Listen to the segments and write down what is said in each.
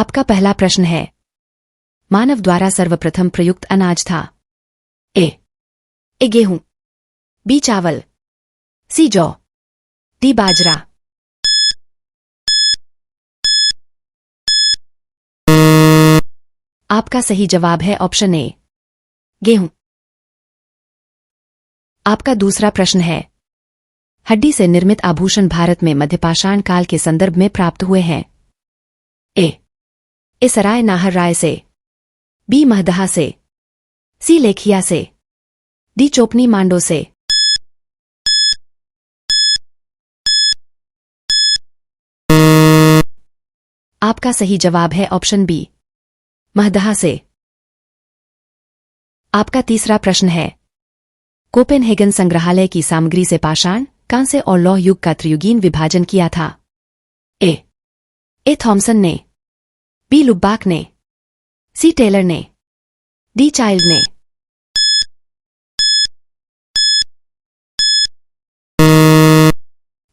आपका पहला प्रश्न है, मानव द्वारा सर्वप्रथम प्रयुक्त अनाज था। ए गेहूं, बी चावल, सी जौ, डी बाजरा। आपका सही जवाब है ऑप्शन ए, गेहूं। आपका दूसरा प्रश्न है, हड्डी से निर्मित आभूषण भारत में मध्यपाषाण काल के संदर्भ में प्राप्त हुए हैं। ए सराय नाहर राय से, बी महदहा से, सी लेखिया से, डी चोपनी मांडो से। आपका सही जवाब है ऑप्शन बी, महदहा से। आपका तीसरा प्रश्न है, कोपेनहेगन संग्रहालय की सामग्री से पाषाण, कांस्य और लौह युग का त्रियुगीन विभाजन किया था। ए थॉमसन ने, बी लुब्बाक ने, सी टेलर ने, डी चाइल्ड ने।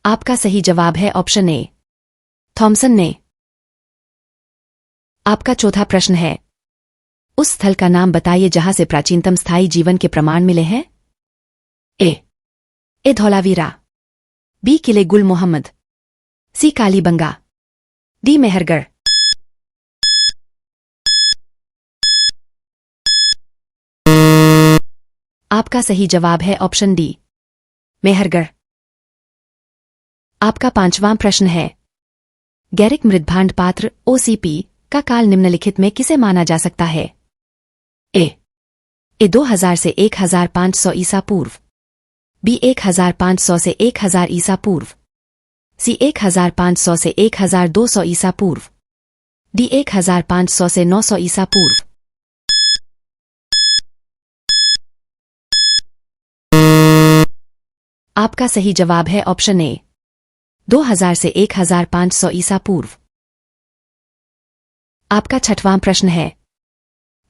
आपका सही जवाब है ऑप्शन ए, थॉमसन ने। आपका चौथा प्रश्न है, उस स्थल का नाम बताइए जहां से प्राचीनतम स्थायी जीवन के प्रमाण मिले हैं। ए धौलावीरा, बी किले गुल मोहम्मद, सी कालीबंगा, डी मेहरगढ़। आपका सही जवाब है ऑप्शन डी, मेहरगढ़। आपका पांचवां प्रश्न है, गैरिक मृद्भांड पात्र ओसीपी का काल निम्नलिखित में किसे माना जा सकता है। ए 2000 से 1500 ईसा पूर्व, बी 1500 से 1000 ईसा पूर्व, सी 1500 से 1200 ईसा पूर्व, डी 1500 से 900 ईसा पूर्व। आपका सही जवाब है ऑप्शन ए, 2000 से 1500 ईसा पूर्व। आपका छठवां प्रश्न है,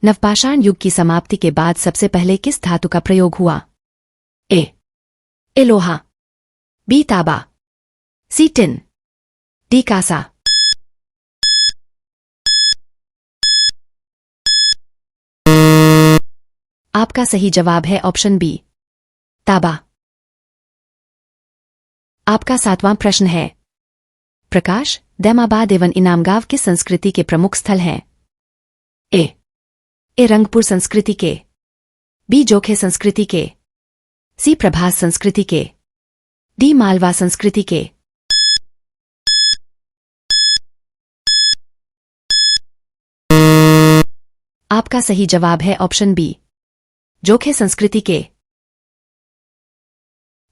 नवपाषाण युग की समाप्ति के बाद सबसे पहले किस धातु का प्रयोग हुआ। ए लोहा, बी तांबा, सी टिन, डी कांसा। आपका सही जवाब है ऑप्शन बी, तांबा। आपका सातवां प्रश्न है, प्रकाश, दैमाबाद एवं इनामगांव किस संस्कृति के प्रमुख स्थल हैं। ए रंगपुर संस्कृति के, बी जोखे संस्कृति के, सी प्रभास संस्कृति के, डी मालवा संस्कृति के। आपका सही जवाब है ऑप्शन बी, जोखे संस्कृति के।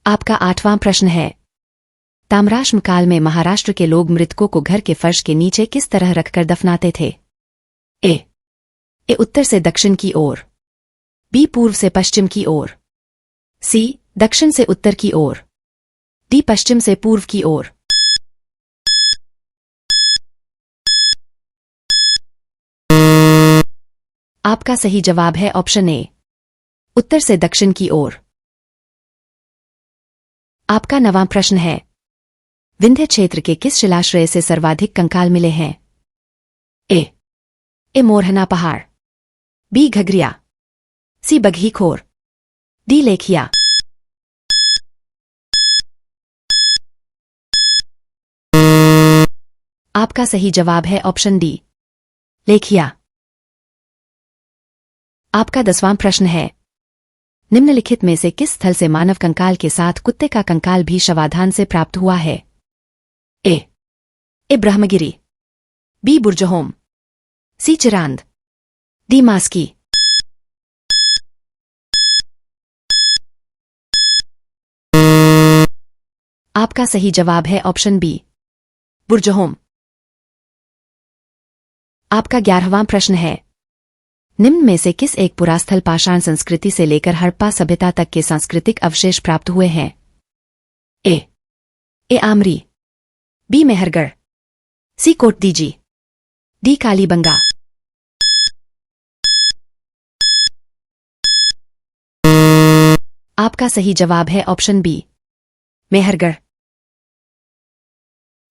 आपका आठवां प्रश्न है, ताम्राश्म काल में महाराष्ट्र के लोग मृतकों को घर के फर्श के नीचे किस तरह रखकर दफनाते थे। ए उत्तर से दक्षिण की ओर, बी पूर्व से पश्चिम की ओर, सी दक्षिण से उत्तर की ओर, डी पश्चिम से पूर्व की ओर। आपका सही जवाब है ऑप्शन ए, उत्तर से दक्षिण की ओर। आपका नवां प्रश्न है, विंध्य क्षेत्र के किस शिलाश्रय से सर्वाधिक कंकाल मिले हैं। ए मोरहना पहाड़, बी घगरिया, सी बघी खोर, डी लेखिया। आपका सही जवाब है ऑप्शन डी, लेखिया। आपका 10वां प्रश्न है, निम्नलिखित में से किस स्थल से मानव कंकाल के साथ कुत्ते का कंकाल भी शवाधान से प्राप्त हुआ है। ए ब्रह्मगिरी, बी बुर्जहोम, सी चिरांद, डी मास्की। आपका सही जवाब है ऑप्शन बी, बुर्जहोम। आपका 11वां प्रश्न है, निम्न में से किस एक पुरास्थल पाषाण संस्कृति से लेकर हड़प्पा सभ्यता तक के सांस्कृतिक अवशेष प्राप्त हुए हैं। ए आमरी, बी मेहरगढ़, सी कोटदीजी, डी कालीबंगा। आपका सही जवाब है ऑप्शन बी, मेहरगढ़।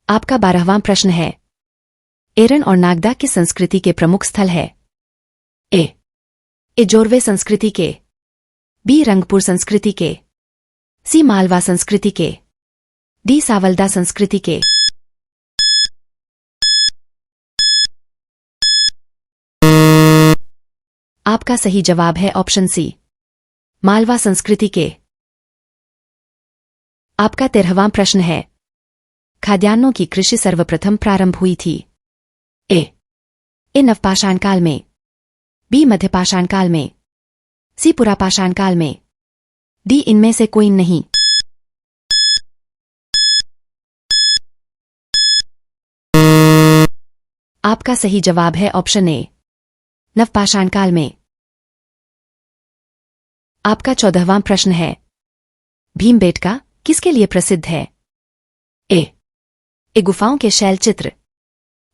आपका 12वां प्रश्न है, एरन और नागदा की संस्कृति के प्रमुख स्थल है। ए जोरवे संस्कृति के, बी रंगपुर संस्कृति के, सी मालवा संस्कृति के, डी सावलदा संस्कृति के। आपका सही जवाब है ऑप्शन सी, मालवा संस्कृति के। आपका 13वां प्रश्न है, खाद्यान्नों की कृषि सर्वप्रथम प्रारंभ हुई थी। ए नवपाषाण काल में, बी मध्यपाषाण काल में, सी पुरापाषाण काल में, डी इनमें से कोई नहीं। आपका सही जवाब है ऑप्शन ए, नवपाषाण काल में। आपका 14वां प्रश्न है, भीमबेटका किसके लिए प्रसिद्ध है? ए गुफाओं के शैल चित्र,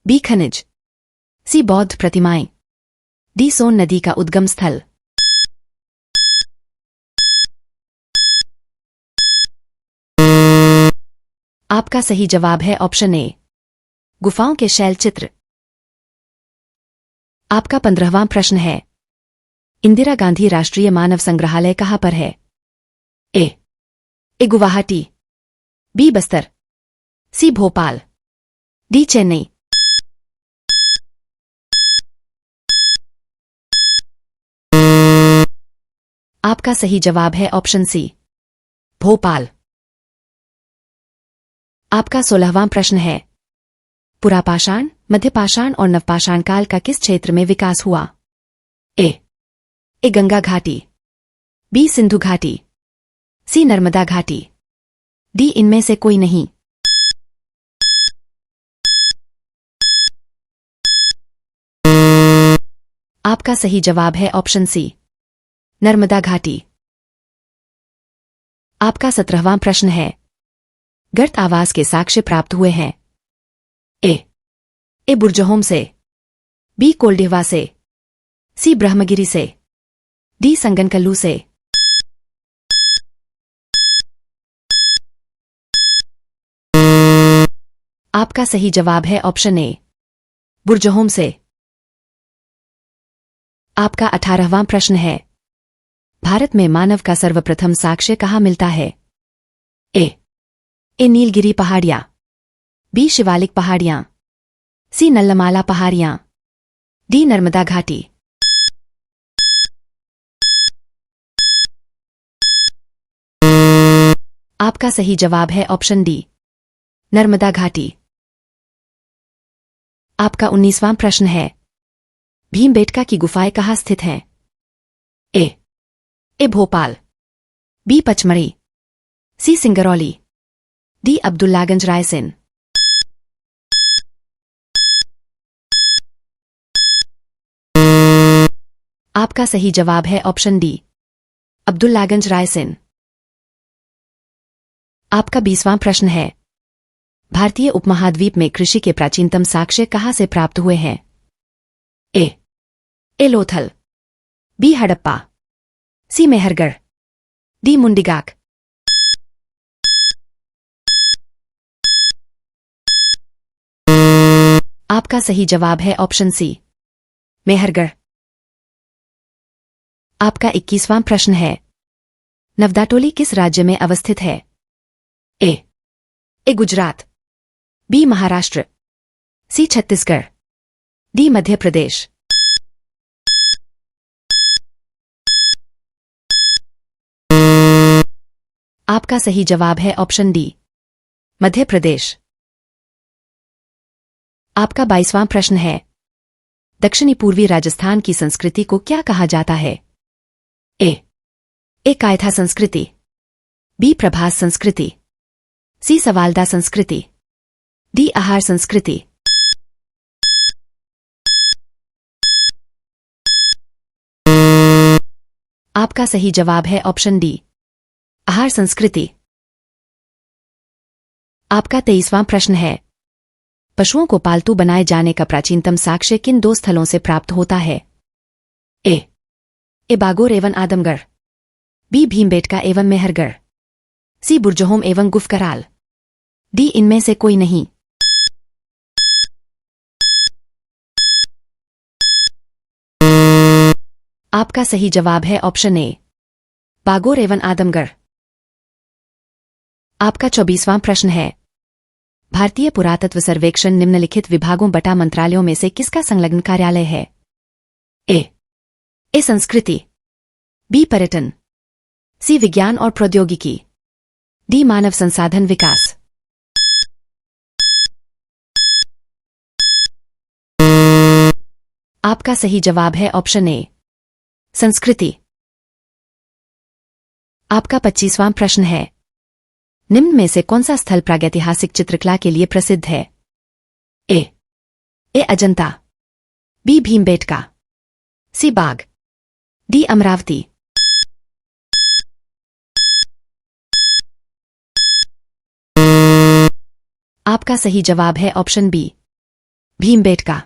बी खनिज, सी बौद्ध प्रतिमाएं, डी सोन नदी का उद्गम स्थल। आपका सही जवाब है ऑप्शन ए, गुफाओं के शैल चित्र। आपका 15वां प्रश्न है, इंदिरा गांधी राष्ट्रीय मानव संग्रहालय कहां पर है? ए गुवाहाटी, बी बस्तर, सी भोपाल, डी चेन्नई। आपका सही जवाब है ऑप्शन सी, भोपाल। आपका 16वां प्रश्न है, पुरापाषाण, मध्यपाषाण और नवपाषाण काल का किस क्षेत्र में विकास हुआ? ए गंगा घाटी, बी सिंधु घाटी, सी नर्मदा घाटी, डी इनमें से कोई नहीं। आपका सही जवाब है ऑप्शन सी, नर्मदा घाटी। आपका 17वां प्रश्न है, गर्त आवास के साक्ष्य प्राप्त हुए हैं। ए बुर्जहोम से, बी कोल्डिहवा से, सी ब्रह्मगिरी से, डी संगनकल्लू से। आपका सही जवाब है ऑप्शन ए, बुर्जहोम से। आपका 18वां प्रश्न है, भारत में मानव का सर्वप्रथम साक्ष्य कहाँ मिलता है? ए नीलगिरी पहाड़ियां, बी शिवालिक पहाड़ियां, सी नल्लमाला पहाड़ियां, डी नर्मदा घाटी। आपका सही जवाब है ऑप्शन डी, नर्मदा घाटी। आपका 19वां प्रश्न है, भीमबेटका की गुफाएं कहाँ स्थित हैं? ए भोपाल, बी पचमढ़ी, सी सिंगरौली, डी अब्दुल्लागंज रायसेन। आपका सही जवाब है ऑप्शन डी, अब्दुल्लागंज रायसेन। आपका 20वां प्रश्न है, भारतीय उपमहाद्वीप में कृषि के प्राचीनतम साक्ष्य कहाँ से प्राप्त हुए हैं? ए लोथल, बी हड़प्पा, सी मेहरगढ़, डी मुंडिगाक। आपका सही जवाब है ऑप्शन सी, मेहरगढ़। आपका 21वां प्रश्न है, नवदाटोली किस राज्य में अवस्थित है? ए गुजरात, बी महाराष्ट्र, सी छत्तीसगढ़, डी मध्य प्रदेश। आपका सही जवाब है ऑप्शन डी, मध्य प्रदेश। आपका 22वां प्रश्न है, दक्षिणी पूर्वी राजस्थान की संस्कृति को क्या कहा जाता है? ए कायथा संस्कृति, बी प्रभास संस्कृति, सी सवालदा संस्कृति, डी आहार संस्कृति। आपका सही जवाब है ऑप्शन डी, आहार संस्कृति। आपका 23वां प्रश्न है, पशुओं को पालतू बनाए जाने का प्राचीनतम साक्ष्य किन दो स्थलों से प्राप्त होता है? ए बागोर एवं आदमगढ़, बी भीमबेटका एवं मेहरगढ़, सी बुर्जहोम एवं गुफकराल, डी इनमें से कोई नहीं। आपका सही जवाब है ऑप्शन ए, बागोर एवं आदमगढ़। आपका 24वां प्रश्न है, भारतीय पुरातत्व सर्वेक्षण निम्नलिखित विभागों बटा मंत्रालयों में से किसका संलग्न कार्यालय है? ए संस्कृति, बी पर्यटन, सी विज्ञान और प्रौद्योगिकी, डी मानव संसाधन विकास। आपका सही जवाब है ऑप्शन ए, संस्कृति। आपका 25वां प्रश्न है, निम्न में से कौन सा स्थल प्रागैतिहासिक चित्रकला के लिए प्रसिद्ध है? ए अजंता, बी भीमबेटका, सी बाग, डी अमरावती। आपका सही जवाब है ऑप्शन बी, भीमबेटका।